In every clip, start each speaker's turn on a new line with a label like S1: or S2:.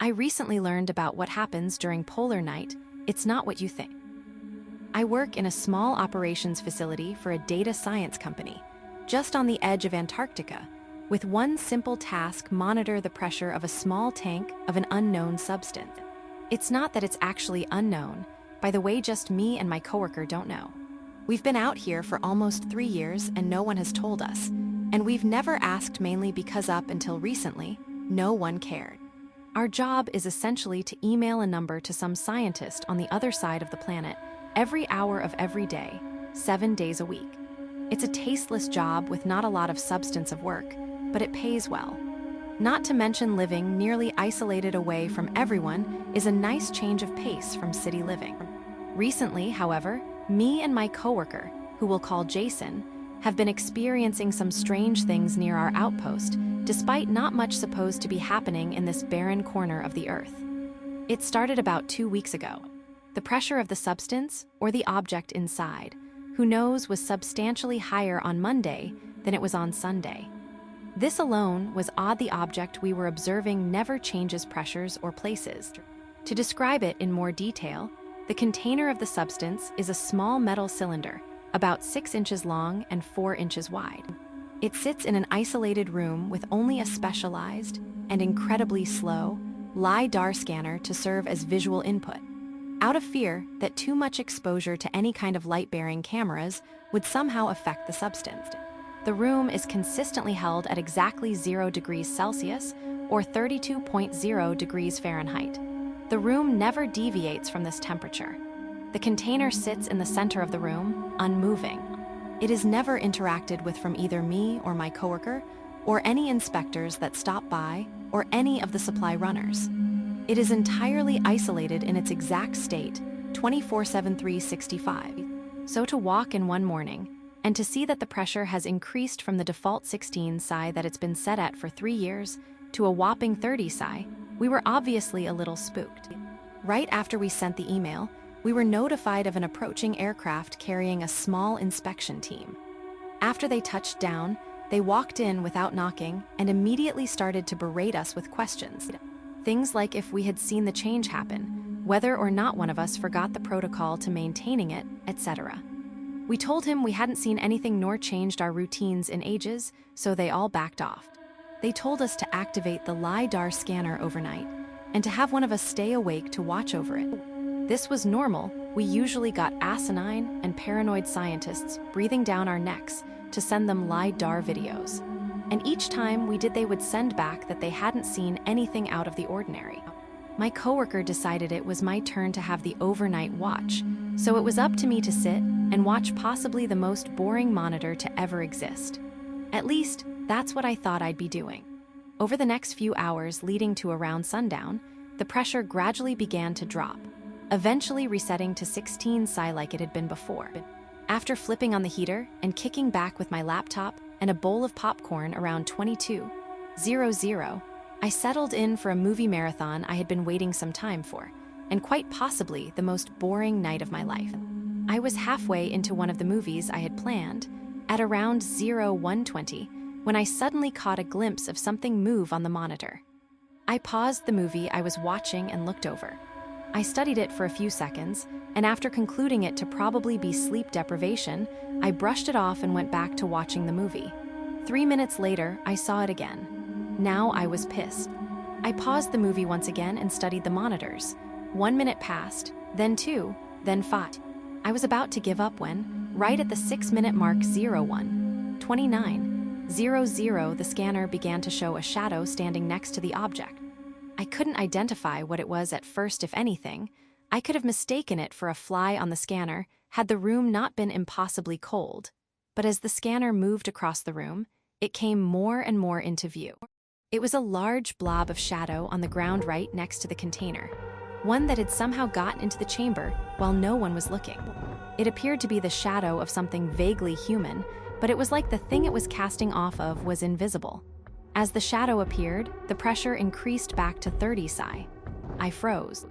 S1: I recently learned about what happens during polar night. It's not what you think. I work in a small operations facility for a data science company, just on the edge of Antarctica, with one simple task: monitor the pressure of a small tank of an unknown substance. It's not that it's actually unknown. By the way, just me and my coworker don't know. We've been out here for almost 3 years and no one has told us. And we've never asked, mainly because up until recently, no one cared. Our job is essentially to email a number to some scientist on the other side of the planet every hour of every day, 7 days a week. It's a tasteless job with not a lot of substance of work, but it pays well. Not to mention living nearly isolated away from everyone is a nice change of pace from city living. Recently, however, me and my coworker, who we'll call Jason, have been experiencing some strange things near our outpost, despite not much supposed to be happening in this barren corner of the Earth. It started about 2 weeks ago. The pressure of the substance, or the object inside, who knows, was substantially higher on Monday than it was on Sunday. This alone was odd. The object we were observing never changes pressures or places. To describe it in more detail, the container of the substance is a small metal cylinder, about 6 inches long and 4 inches wide. It sits in an isolated room with only a specialized and incredibly slow LiDAR scanner to serve as visual input, out of fear that too much exposure to any kind of light-bearing cameras would somehow affect the substance. The room is consistently held at exactly 0 degrees Celsius or 32.0 degrees Fahrenheit. The room never deviates from this temperature. The container sits in the center of the room, unmoving. It is never interacted with from either me or my coworker, or any inspectors that stop by, or any of the supply runners. It is entirely isolated in its exact state, 24/7, 365. So to walk in one morning, and to see that the pressure has increased from the default 16 psi that it's been set at for 3 years to a whopping 30 psi, we were obviously a little spooked. Right after we sent the email, we were notified of an approaching aircraft carrying a small inspection team. After they touched down, they walked in without knocking and immediately started to berate us with questions. Things like if we had seen the change happen, whether or not one of us forgot the protocol to maintaining it, etc. We told him we hadn't seen anything nor changed our routines in ages, so they all backed off. They told us to activate the LiDAR scanner overnight and to have one of us stay awake to watch over it. This was normal. We usually got asinine and paranoid scientists breathing down our necks to send them LiDAR videos. And each time we did, they would send back that they hadn't seen anything out of the ordinary. My coworker decided it was my turn to have the overnight watch, so it was up to me to sit and watch possibly the most boring monitor to ever exist. At least, that's what I thought I'd be doing. Over the next few hours leading to around sundown, the pressure gradually began to drop, eventually resetting to 16 psi like it had been before. After flipping on the heater and kicking back with my laptop and a bowl of popcorn around 22:00, I settled in for a movie marathon I had been waiting some time for, and quite possibly the most boring night of my life. I was halfway into one of the movies I had planned, at around 01:20, when I suddenly caught a glimpse of something move on the monitor. I paused the movie I was watching and looked over. I studied it for a few seconds, and after concluding it to probably be sleep deprivation, I brushed it off and went back to watching the movie. 3 minutes later, I saw it again. Now I was pissed. I paused the movie once again and studied the monitors. 1 minute passed, then 2, then 5. I was about to give up when, right at the 6-minute mark, 01:29:00, the scanner began to show a shadow standing next to the object. I couldn't identify what it was at first. If anything, I could have mistaken it for a fly on the scanner had the room not been impossibly cold. But as the scanner moved across the room, it came more and more into view. It was a large blob of shadow on the ground right next to the container, one that had somehow gotten into the chamber while no one was looking. It appeared to be the shadow of something vaguely human, but it was like the thing it was casting off of was invisible. As the shadow appeared, the pressure increased back to 30 psi. I froze.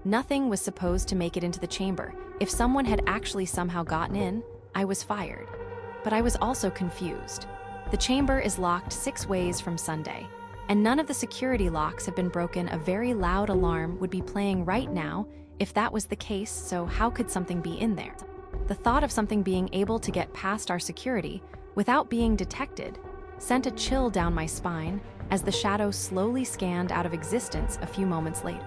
S1: Nothing was supposed to make it into the chamber. If someone had actually somehow gotten in, I was fired. But I was also confused. The chamber is locked 6 ways from Sunday. and none of the security locks have been broken. A very loud alarm would be playing right now if that was the case, so how could something be in there? The thought of something being able to get past our security without being detected sent a chill down my spine as the shadow slowly scanned out of existence a few moments later.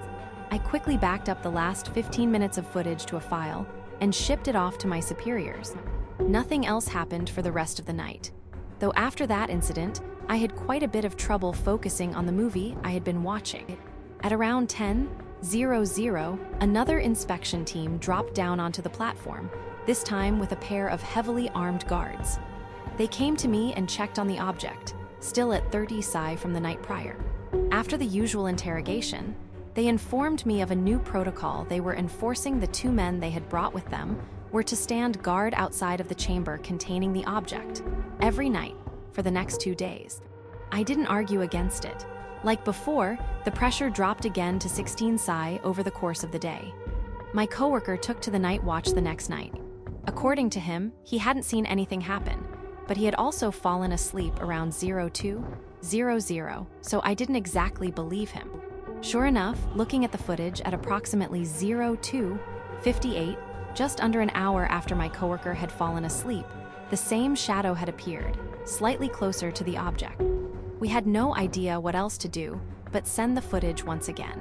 S1: I quickly backed up the last 15 minutes of footage to a file and shipped it off to my superiors. Nothing else happened for the rest of the night, though after that incident, I had quite a bit of trouble focusing on the movie I had been watching. At around 10:00, another inspection team dropped down onto the platform, this time with a pair of heavily armed guards. They came to me and checked on the object, still at 30 psi from the night prior. After the usual interrogation, they informed me of a new protocol they were enforcing. The two men they had brought with them were to stand guard outside of the chamber containing the object every night for the next 2 days. I didn't argue against it. Like before, the pressure dropped again to 16 psi over the course of the day. My coworker took to the night watch the next night. According to him, he hadn't seen anything happen, but he had also fallen asleep around 02:00, so I didn't exactly believe him. Sure enough, looking at the footage at approximately 02:58, just under an hour after my coworker had fallen asleep, the same shadow had appeared, slightly closer to the object. We had no idea what else to do but send the footage once again.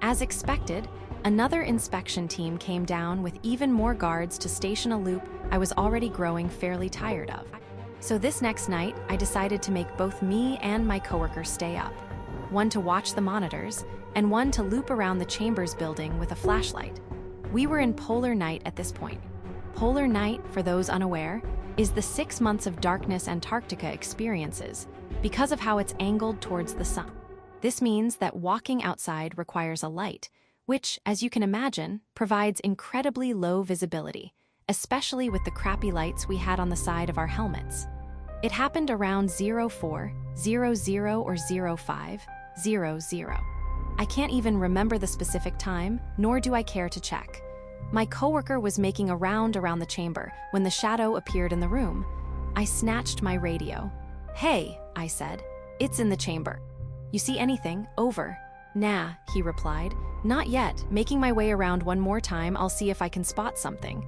S1: As expected, another inspection team came down with even more guards to station a loop I was already growing fairly tired of. So this next night, I decided to make both me and my coworker stay up. One to watch the monitors, and one to loop around the chambers building with a flashlight. We were in polar night at this point. Polar night, for those unaware, is the 6 months of darkness Antarctica experiences because of how it's angled towards the sun. This means that walking outside requires a light, which, as you can imagine, provides incredibly low visibility, especially with the crappy lights we had on the side of our helmets. It happened around 04:00 or 05:00. I can't even remember the specific time, nor do I care to check. My coworker was making a round around the chamber when the shadow appeared in the room. I snatched my radio. "Hey," I said, "it's in the chamber. You see anything? Over." "Nah," he replied. "Not yet. Making my way around one more time, I'll see if I can spot something."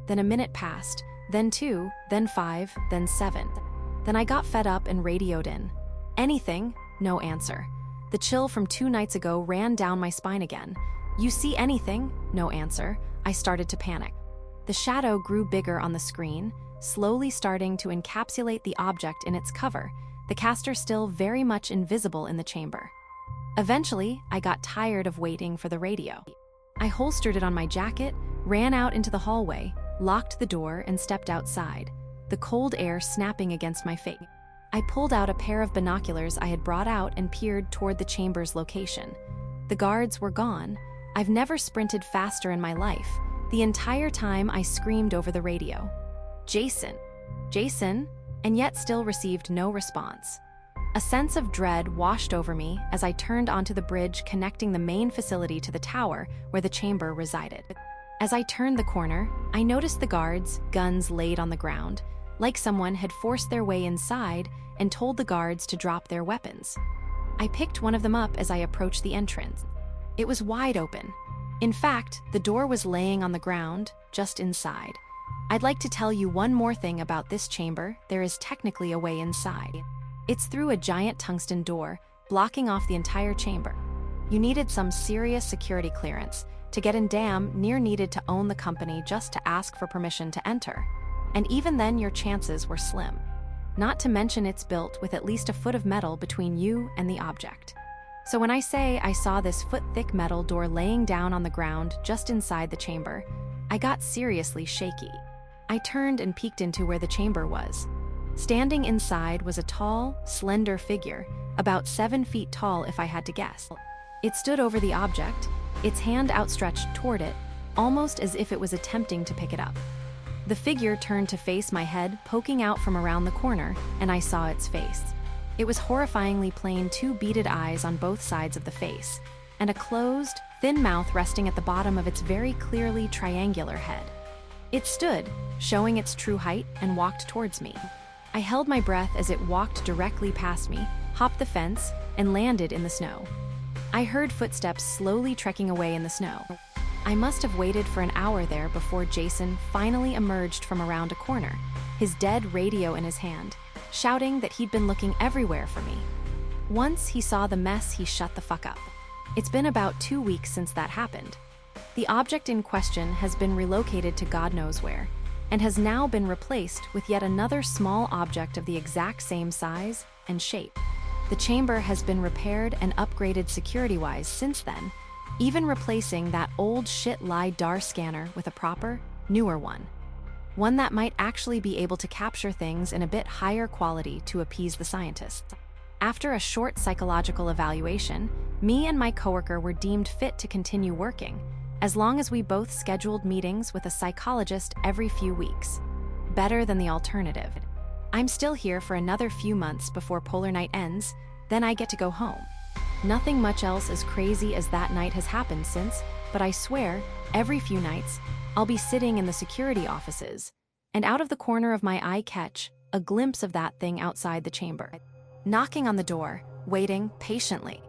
S1: Then a minute passed, then 2, then 5, then 7. Then I got fed up and radioed in. "Anything?" No answer. The chill from 2 nights ago ran down my spine again. "You see anything?" No answer. I started to panic. The shadow grew bigger on the screen, slowly starting to encapsulate the object in its cover, the caster still very much invisible in the chamber. Eventually, I got tired of waiting for the radio. I holstered it on my jacket, ran out into the hallway, locked the door, and stepped outside, the cold air snapping against my face. I pulled out a pair of binoculars I had brought out and peered toward the chamber's location. The guards were gone. I've never sprinted faster in my life. The entire time I screamed over the radio, "Jason! Jason!" and yet still received no response. A sense of dread washed over me as I turned onto the bridge connecting the main facility to the tower where the chamber resided. As I turned the corner, I noticed the guards, guns laid on the ground, like someone had forced their way inside and told the guards to drop their weapons. I picked one of them up as I approached the entrance. It was wide open. In fact, the door was laying on the ground, just inside. I'd like to tell you one more thing about this chamber. There is technically a way inside. It's through a giant tungsten door, blocking off the entire chamber. You needed some serious security clearance to get in. Damn near needed to own the company just to ask for permission to enter. And even then your chances were slim. Not to mention it's built with at least a foot of metal between you and the object. So when I say I saw this foot-thick metal door laying down on the ground just inside the chamber, I got seriously shaky. I turned and peeked into where the chamber was. Standing inside was a tall, slender figure, about 7 feet tall if I had to guess. It stood over the object, its hand outstretched toward it, almost as if it was attempting to pick it up. The figure turned to face my head, poking out from around the corner, and I saw its face. It was horrifyingly plain, 2 beaded eyes on both sides of the face, and a closed, thin mouth resting at the bottom of its very clearly triangular head. It stood, showing its true height, and walked towards me. I held my breath as it walked directly past me, hopped the fence, and landed in the snow. I heard footsteps slowly trekking away in the snow. I must have waited for an hour there before Jason finally emerged from around a corner, his dead radio in his hand, shouting that he'd been looking everywhere for me. Once he saw the mess, he shut the fuck up. It's been about 2 weeks since that happened. The object in question has been relocated to God knows where, and has now been replaced with yet another small object of the exact same size and shape. The chamber has been repaired and upgraded security-wise since then, even replacing that old shit LiDAR scanner with a proper, newer one. One that might actually be able to capture things in a bit higher quality to appease the scientists. After a short psychological evaluation, me and my coworker were deemed fit to continue working, as long as we both scheduled meetings with a psychologist every few weeks. Better than the alternative. I'm still here for another few months before Polar Night ends, then I get to go home. Nothing much else as crazy as that night has happened since, but I swear, every few nights, I'll be sitting in the security offices, and out of the corner of my eye catch a glimpse of that thing outside the chamber, knocking on the door, waiting patiently.